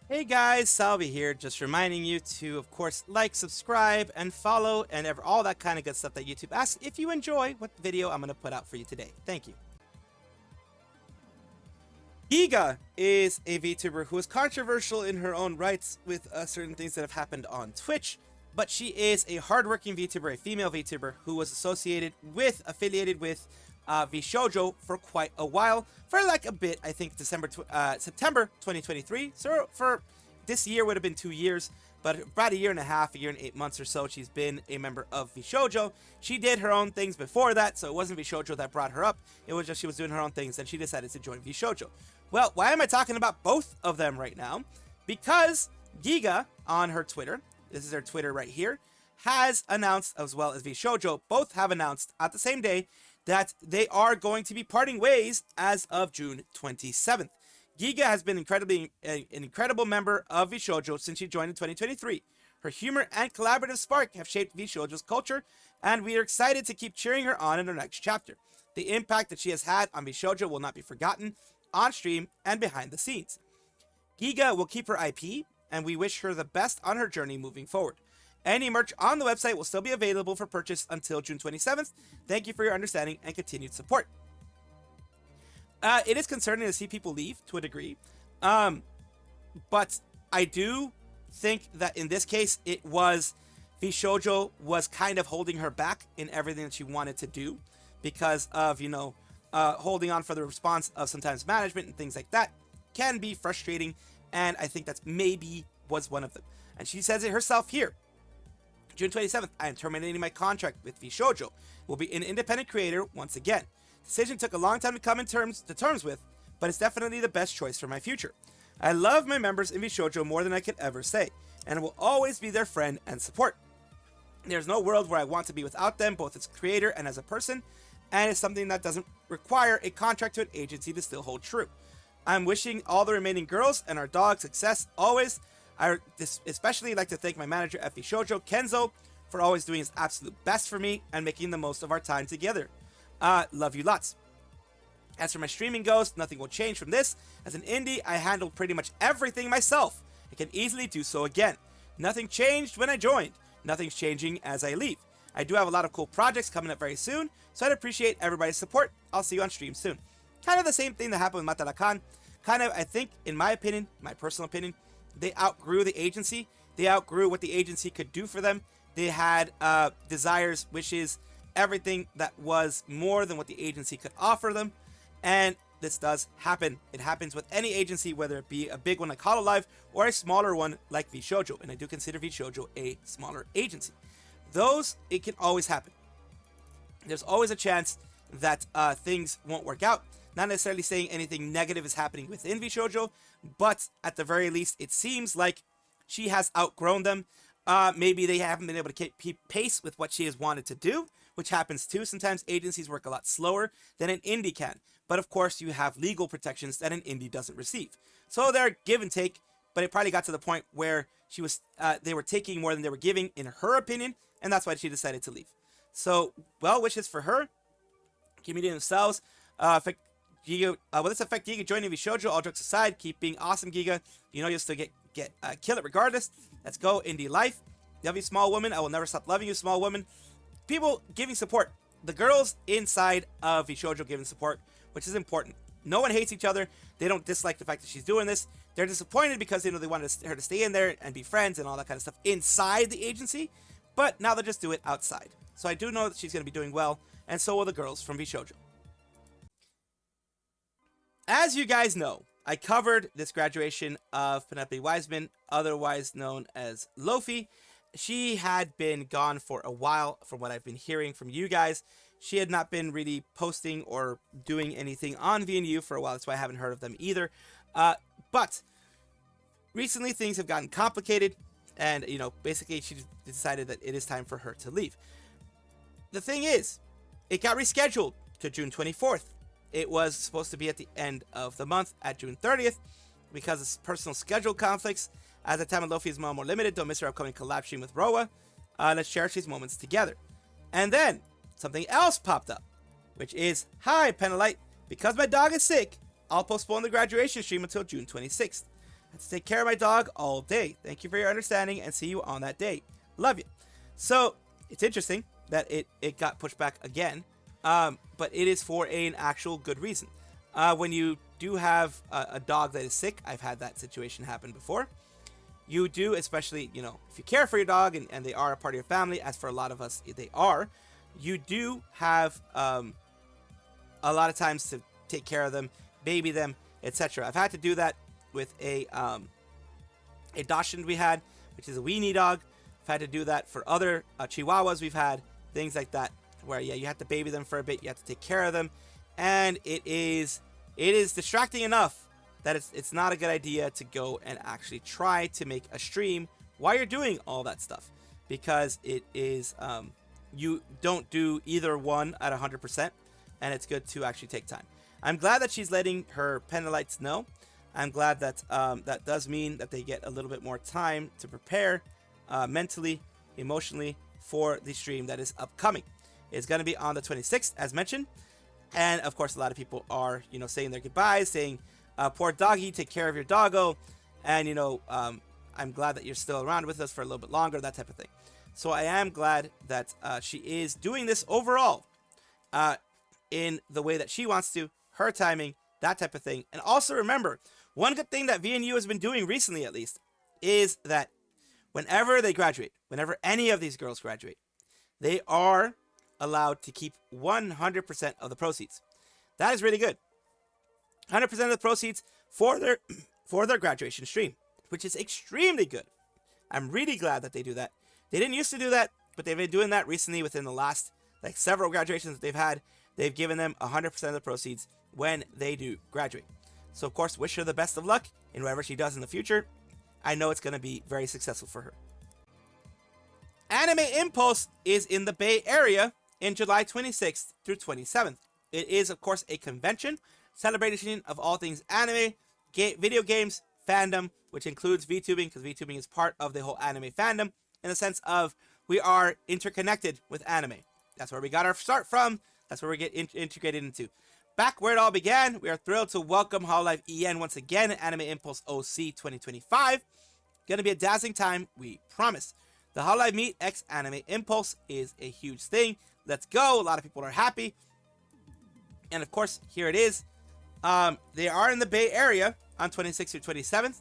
Hey guys, Salvi here, just reminding you to, of course, like, subscribe, and follow, and all that kind of good stuff that YouTube asks if you enjoy what video I'm going to put out for you today. Thank you. Geega is a VTuber who is controversial in her own rights with certain things that have happened on Twitch, but she is a hardworking VTuber, a female VTuber who was affiliated with VShojo for quite a while, for like a bit, I think September 2023, so for this year would have been 2 years, but about a year and a half, a year and 8 months or so, she's been a member of VShojo. She did her own things before that, so it wasn't VShojo that brought her up, it was just she was doing her own things, and she decided to join VShojo. Well, why am I talking about both of them right now? Because Geega on her Twitter, this is her Twitter right here, has announced, as well as VShojo, both have announced at the same day that they are going to be parting ways as of June 27th. Geega has been an incredible member of VShojo since she joined in 2023. Her humor and collaborative spark have shaped VShojo's culture, and we are excited to keep cheering her on in her next chapter. The impact that she has had on VShojo will not be forgotten, on stream and behind the scenes. Geega will keep her IP, and we wish her the best on her journey moving forward. Any merch on the website will still be available for purchase until June 27th. Thank you for your understanding and continued support. It is concerning to see people leave to a degree. But I do think that in this case, it was VShojo was kind of holding her back in everything that she wanted to do because of, holding on for the response of sometimes management and things like that can be frustrating. And I think that's maybe was one of them. And she says it herself here. June 27th, I am terminating my contract with VShojo. Will be an independent creator once again. Decision took a long time to come to terms with, but it's definitely the best choice for my future. I love my members in VShojo more than I could ever say, and will always be their friend and support. There's no world where I want to be without them, both as a creator and as a person, and it's something that doesn't require a contract to an agency to still hold true. I'm wishing all the remaining girls and our dog success always. I especially like to thank my manager at VShojo, Kenzo, for always doing his absolute best for me and making the most of our time together. Love you lots. As for my streaming goes, nothing will change from this. As an indie, I handle pretty much everything myself. I can easily do so again. Nothing changed when I joined. Nothing's changing as I leave. I do have a lot of cool projects coming up very soon, so I'd appreciate everybody's support. I'll see you on stream soon. Kind of the same thing that happened with Matalakan. Kind of, I think, in my opinion, my personal opinion, they outgrew the agency. They outgrew what the agency could do for them. They had desires, wishes, everything that was more than what the agency could offer them. And this does happen. It happens with any agency, whether it be a big one like Hololive or a smaller one like VShojo. And I do consider VShojo a smaller agency. It can always happen. There's always a chance that things won't work out. Not necessarily saying anything negative is happening within VShojo, but at the very least, it seems like she has outgrown them. Maybe they haven't been able to keep pace with what she has wanted to do, which happens too. Sometimes agencies work a lot slower than an indie can. But of course, you have legal protections that an indie doesn't receive. So they're give and take, but it probably got to the point where they were taking more than they were giving, in her opinion, and that's why she decided to leave. So, well wishes for her. Community themselves. Geega, will this affect Geega joining VShojo? All jokes aside, keep being awesome, Geega. You'll still kill it regardless. Let's go, indie life. Love you, small woman. I will never stop loving you, small woman. People giving support. The girls inside of VShojo giving support, which is important. No one hates each other. They don't dislike the fact that she's doing this. They're disappointed because they wanted her to stay in there and be friends and all that kind of stuff inside the agency. But now they'll just do it outside. So I do know that she's going to be doing well, and so will the girls from VShojo. As you guys know, I covered this graduation of Penelope Wiseman, otherwise known as Lofi. She had been gone for a while, from what I've been hearing from you guys. She had not been really posting or doing anything on VNU for a while. That's why I haven't heard of them either. But recently things have gotten complicated, and basically she decided that it is time for her to leave. The thing is, it got rescheduled to June 24th. It was supposed to be at the end of the month at June 30th because of personal schedule conflicts. As the time of Lofi is more limited, don't miss her upcoming collab stream with Roa. Let's cherish these moments together. And then something else popped up. which is, "Hi, Penalite. Because my dog is sick, I'll postpone the graduation stream until June 26th. I have to take care of my dog all day. Thank you for your understanding and see you on that day. Love you." So it's interesting that it got pushed back again, but it is for an actual good reason. When you do have a dog that is sick, I've had that situation happen before. You do, especially, if you care for your dog and they are a part of your family, as for a lot of us, they are, you do have a lot of times to take care of them, baby them, etc. I've had to do that with a Dachshund we had, which is a weenie dog. I've had to do that for other Chihuahuas we've had, things like that, where, yeah, you have to baby them for a bit, you have to take care of them, and it is distracting enough that it's not a good idea to go and actually try to make a stream while you're doing all that stuff, because it is you don't do either one at 100%, and it's good to actually take time. I'm glad that she's letting her Penalites know. I'm glad that that does mean that they get a little bit more time to prepare mentally, emotionally for the stream that is upcoming. It's going to be on the 26th, as mentioned, and of course a lot of people are saying their goodbyes, saying poor doggy, take care of your doggo, and I'm glad that you're still around with us for a little bit longer, that type of thing. So I am glad that she is doing this overall in the way that she wants to, her timing, that type of thing. And also remember, one good thing that VNU has been doing recently, at least, is that whenever they graduate, whenever any of these girls graduate, they are allowed to keep 100% of the proceeds. That is really good. 100% of the proceeds for their graduation stream, which is extremely good. I'm really glad that they do that. They didn't used to do that, but they've been doing that recently within the last several graduations that they've had. They've given them 100% of the proceeds when they do graduate. So of course, wish her the best of luck in whatever she does in the future. I know it's going to be very successful for her. Anime Impulse is in the Bay Area in July 26th through 27th. It is, of course, a convention, celebration of all things anime, video games, fandom, which includes VTubing, because VTubing is part of the whole anime fandom, in the sense of we are interconnected with anime. That's where we got our start from. That's where we get integrated into. Back where it all began, we are thrilled to welcome Hololive EN once again at Anime Impulse OC 2025. Gonna be a dazzling time, we promise. The Hololive Meet X Anime Impulse is a huge thing. Let's go. A lot of people are happy. And of course, here it is. They are in the Bay Area on 26th through 27th.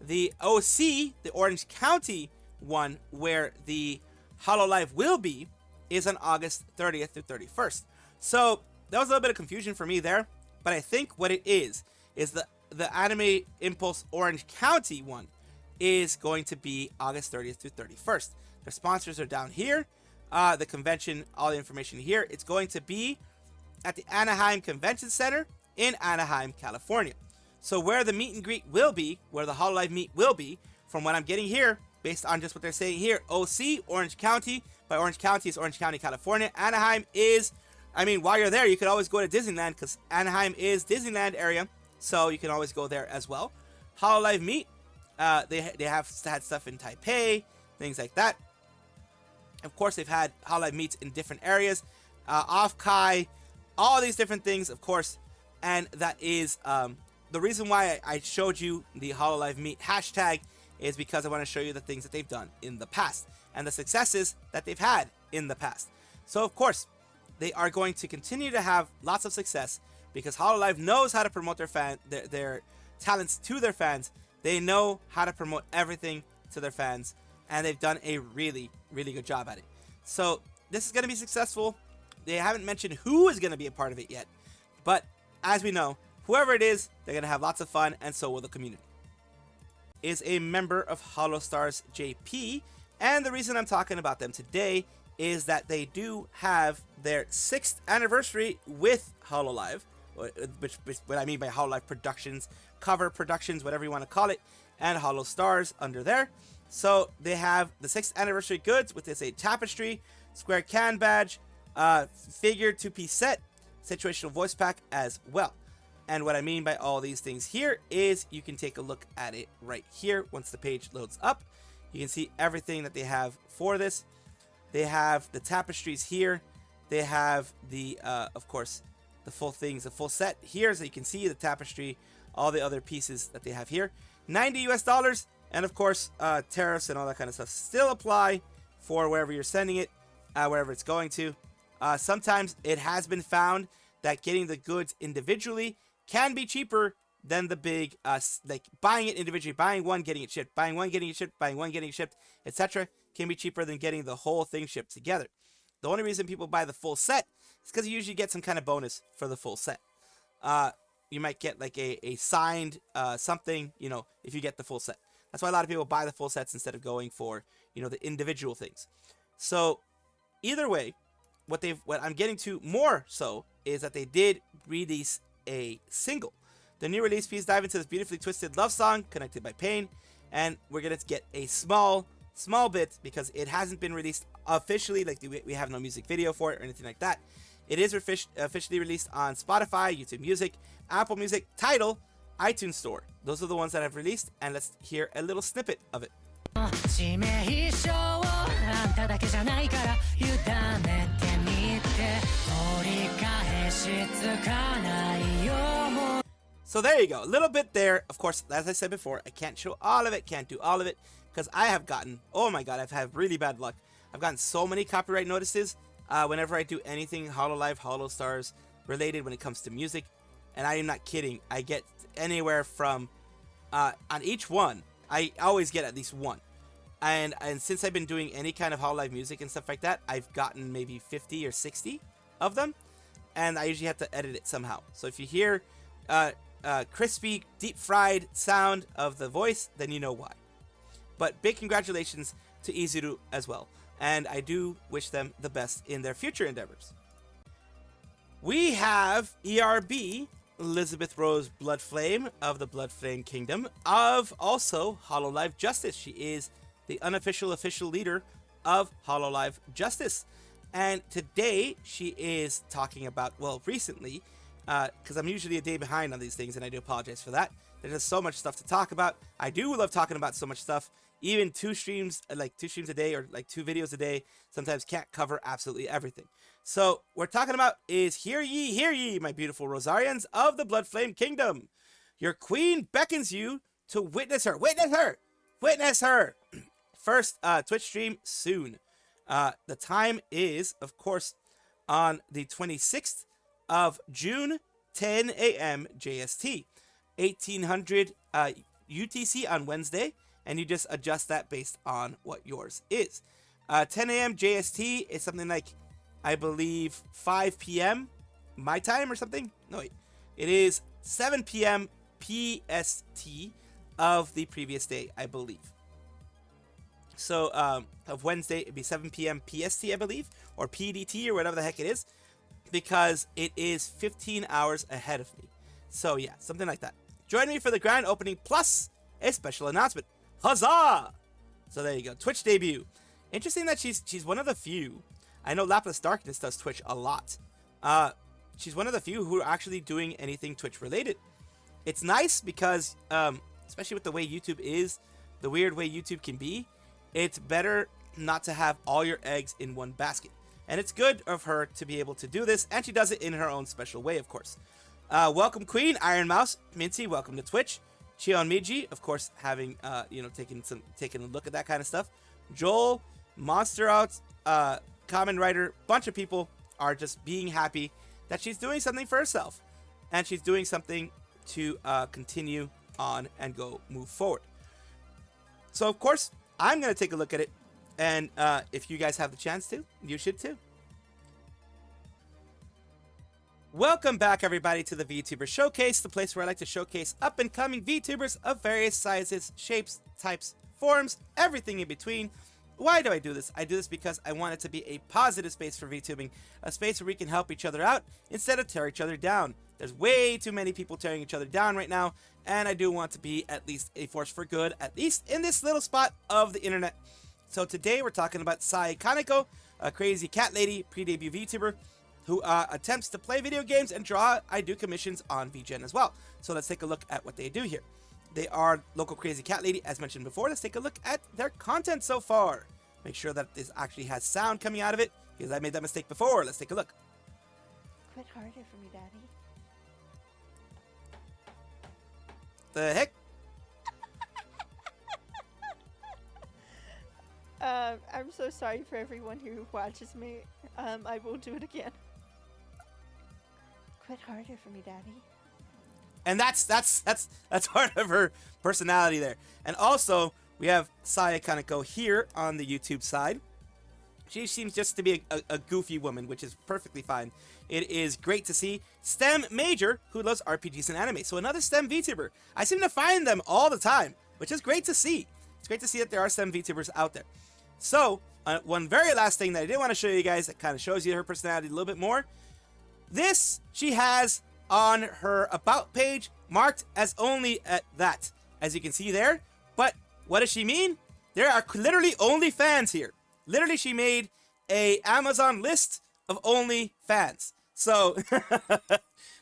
The OC, the Orange County one, where the Hololive will be, is on August 30th through 31st. So that was a little bit of confusion for me there, but I think what it is the Anime Impulse Orange County one is going to be August 30th through 31st. Their sponsors are down here. The convention, all the information here. It's going to be at the Anaheim Convention Center in Anaheim, California. So where the meet and greet will be, where the Hololive meet will be, from what I'm getting here, based on just what they're saying here, OC, Orange County. By Orange County, it's Orange County, California. Anaheim is, while you're there, you could always go to Disneyland, because Anaheim is Disneyland area, so you can always go there as well. Hololive meet, they have had stuff in Taipei, things like that. Of course, they've had Hololive meets in different areas, off Kai, all these different things, of course, and that is the reason why I showed you the Hololive meet hashtag is because I want to show you the things that they've done in the past and the successes that they've had in the past. So of course, they are going to continue to have lots of success because Hololive knows how to promote their talents to their fans. They know how to promote everything to their fans, and they've done a really, really good job at it. So this is going to be successful. They haven't mentioned who is going to be a part of it yet, but as we know, whoever it is, they're going to have lots of fun, and so will the community. Is a member of Holostars JP, and the reason I'm talking about them today is that they do have their 6th anniversary with Hololive, which what I mean by Hololive Productions, cover productions, whatever you want to call it, and Holostars under there. So they have the 6th anniversary goods with this a tapestry, square can badge, figure 2-piece set, situational voice pack as well. And what I mean by all these things here is you can take a look at it right here. Once the page loads up, you can see everything that they have for this. They have the tapestries here. they have the, of course, the full things, the full set here, so you can see the tapestry, all the other pieces that they have here. $90 US, and of course, tariffs and all that kind of stuff still apply for wherever you're sending it, wherever it's going to. Sometimes it has been found that getting the goods individually can be cheaper than the big, like buying it individually, buying one, getting it shipped, buying one, getting it shipped, buying one, getting it shipped, etc. can be cheaper than getting the whole thing shipped together. The only reason people buy the full set is because you usually get some kind of bonus for the full set. You might get like a signed something, you know, if you get the full set. That's why a lot of people buy the full sets instead of going for, you know, the individual things. So either way, what I'm getting to more so is that they did release a single. The new release piece dive into this beautifully twisted love song connected by pain, and we're gonna get a small bit because it hasn't been released officially. Like we have no music video for it or anything like that. It is officially released on Spotify, YouTube Music, Apple Music, Tidal, iTunes Store. Those are the ones that I've released, and let's hear a little snippet of it. So there you go, a little bit there. Of course, as I said before, I can't show all of it, can't do all of it, because I have gotten, oh my god, I've had really bad luck. I've gotten so many copyright notices whenever I do anything Hololive, Holostars related when it comes to music, and I am not kidding. I get anywhere from, on each one, I always get at least one. And since I've been doing any kind of Hololive music and stuff like that, I've gotten maybe 50 or 60 of them, and I usually have to edit it somehow. So if you hear crispy, deep-fried sound of the voice, then you know why. But big congratulations to Izuru as well, and I do wish them the best in their future endeavors. We have ERB, Elizabeth Rose Bloodflame of the Bloodflame Kingdom, of also Hololive Justice. She is the unofficial official leader of Hololive Justice. And today she is talking about, well, recently, because I'm usually a day behind on these things, and I do apologize for that. There's just so much stuff to talk about. I do love talking about so much stuff. Even two streams a day, or like 2 videos a day, sometimes can't cover absolutely everything. So what we're talking about is hear ye, my beautiful Rosarians of the Bloodflame Kingdom. Your queen beckons you to witness her. Witness her! Witness her! First Twitch stream soon. The time is, of course, on the 26th of June, 10 a.m. JST, 1800 UTC on Wednesday, and you just adjust that based on what yours is. 10 a.m. JST is something like, I believe, 5 p.m. my time or something? No, wait. It is 7 p.m. PST of the previous day, I believe. So, of Wednesday, it'd be 7 p.m. PST, I believe, or PDT, or whatever the heck it is, because it is 15 hours ahead of me. So, yeah, something like that. Join me for the grand opening, plus a special announcement. Huzzah! So, there you go. Twitch debut. Interesting that she's one of the few. I know Lapis Darkness does Twitch a lot. She's one of the few who are actually doing anything Twitch related. It's nice because, especially with the way YouTube is, the weird way YouTube can be, it's better not to have all your eggs in one basket. And it's good of her to be able to do this, and she does it in her own special way, of course. Welcome, Queen, Iron Mouse, Minty, welcome to Twitch. Chion Miji, of course, having, taking a look at that kind of stuff. Joel, Monster Out, Common Writer, bunch of people are just being happy that she's doing something for herself. And she's doing something to continue on and move forward. So, of course, I'm going to take a look at it, and if you guys have the chance to, you should too. Welcome back, everybody, to the VTuber Showcase, the place where I like to showcase up-and-coming VTubers of various sizes, shapes, types, forms, everything in between. Why do I do this? I do this because I want it to be a positive space for VTubing, a space where we can help each other out instead of tear each other down. There's way too many people tearing each other down right now, and I do want to be at least a force for good, at least in this little spot of the internet. So today we're talking about Kaneko, a crazy cat lady, pre-debut VTuber, who attempts to play video games and draw. I do commissions on VGen as well. So let's take a look at what they do here. They are local crazy cat lady, as mentioned before. Let's take a look at their content so far. Make sure that this actually has sound coming out of it. because I made that mistake before. Let's take a look. Quit harder for me, Daddy. The heck? I'm so sorry for everyone who watches me. I will do it again. Quit harder for me, Daddy. And that's part of her personality there. And also, we have Saya Kaneko here on the YouTube side. She seems just to be a goofy woman, which is perfectly fine. It is great to see STEM Major, who loves RPGs and anime. So another STEM VTuber. I seem to find them all the time, which is great to see. It's great to see that there are STEM VTubers out there. So, one very last thing that I did want to show you guys that kind of shows you her personality a little bit more. This she has on her About page marked as only at that, as you can see there. But what does she mean? There are literally only fans here. Literally, she made a Amazon list of only fans. So,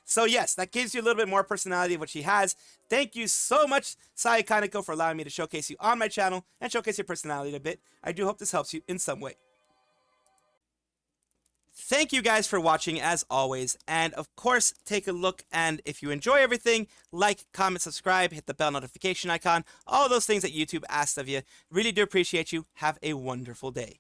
so yes, that gives you a little bit more personality of what she has. Thank you so much, Saya Kaneko, for allowing me to showcase you on my channel and showcase your personality a bit. I do hope this helps you in some way. Thank you guys for watching as always, and of course take a look, and if you enjoy everything, like, comment, subscribe, hit the bell notification icon, all those things that YouTube asks of you. Really do appreciate you. Have a wonderful day.